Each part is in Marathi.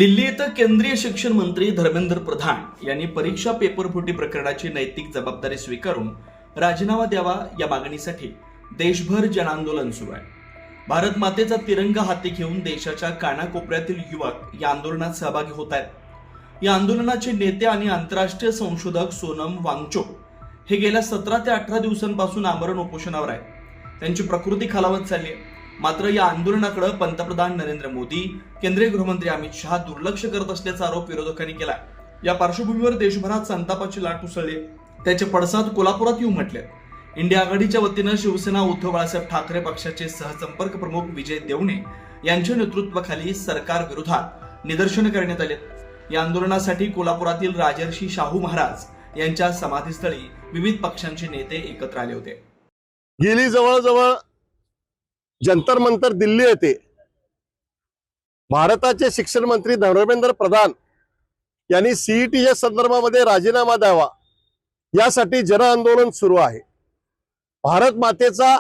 दिल्ली येथे केंद्रीय शिक्षण मंत्री धर्मेंद्र प्रधान यांनी परीक्षा पेपरफुटी प्रकरणाची नैतिक जबाबदारी स्वीकारून राजीनामा द्यावा या मागणीसाठी देशभर जनआंदोलन सुरू आहे। भारत मातेचा तिरंगा हाती घेऊन देशाच्या कानाकोपऱ्यातील युवक या आंदोलनात सहभागी होत आहेत। या आंदोलनाचे नेते आणि आंतरराष्ट्रीय संशोधक सोनम वांगचुक हे गेल्या 17 ते 18 दिवसांपासून आमरण उपोषणावर आहेत। त्यांची प्रकृती खालावत चालली आहे। मात्र या आंदोलनाकडे पंतप्रधान नरेंद्र मोदी, केंद्रीय गृहमंत्री अमित शहा दुर्लक्ष करत असल्याचा आरोप विरोधकांनी केला। या पार्श्वभूमीवर देशभरात संतापाची लाट उसळली। त्याचे पडसाद कोल्हापुरात येऊन म्हटले। इंडिया आघाडीच्या वतीनं शिवसेना उद्धव बाळासाहेब ठाकरे पक्षाचे सहसंपर्क प्रमुख विजय देवणे यांच्या नेतृत्वाखाली सरकार विरोधात निदर्शने करण्यात आले। या आंदोलनासाठी कोल्हापुरातील राजर्षी शाहू महाराज यांच्या समाधीस्थळी विविध पक्षांचे नेते एकत्र आले होते। गेली जवळजवळ जंतर मंतर दिल्ली येथे भारताचे शिक्षण मंत्री धर्मेंद्र प्रधान यांनी सीईटीच्या संदर्भामध्ये राजीनामा द्यावा यासाठी जनआंदोलन सुरू आहे। भारत मातेचा,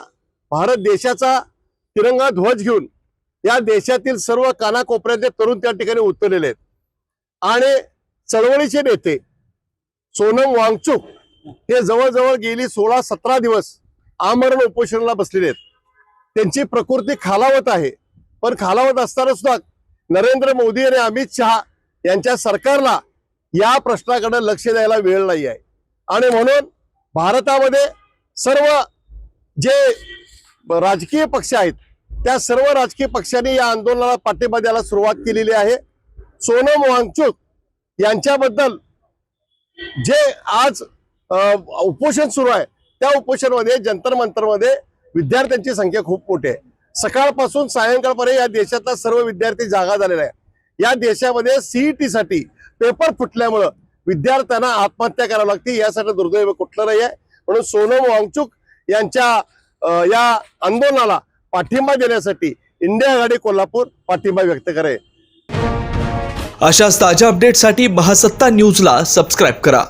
भारत देशाचा तिरंगा ध्वज घेऊन या देशातील सर्व कानाकोपऱ्यातले तरुण त्या ठिकाणी उतरलेले आहेत आणि चळवळीचे नेते सोनम वांगचुक हे जवळजवळ गेली 16-17 दिवस आमरण उपोषणाला बसलेले आहेत। त्यांची प्रकृती खालावत आहे, पण खालावत असताना सुद्धा नरेंद्र मोदी आणि अमित शहा यांच्या सरकारला या प्रश्नाकडे लक्ष द्यायला वेळ नाही आहे आणि म्हणून भारतामध्ये सर्व जे राजकीय पक्ष आहेत त्या सर्व राजकीय पक्षांनी या आंदोलनाला पाठिंबा द्यायला सुरुवात केलेली आहे। सोनम वांगचुक यांच्याबद्दल जे आज उपोषण सुरू आहे त्या उपोषणामध्ये जंतर मंतरमध्ये विद्यार्थ्यांची संख्या खूप मोठी आहे। सकाळपासून सायंकाळपर्यंत या देशातला सर्व विद्यार्थी जागा झालेला आहे। या देशामध्ये सीईटी साठी पेपर फुटल्यामुळे विद्यार्थ्यांना आत्महत्या करावी लागते। यासाठी दुर्दैव कुठलं नाही आहे। म्हणून सोनम वांगचुक यांच्या या आंदोलनाला पाठिंबा देण्यासाठी इंडिया आघाडी कोल्हापूर पाठिंबा व्यक्त करेल। अशाच ताज्या अपडेटसाठी महासत्ता न्यूजला सबस्क्राईब करा।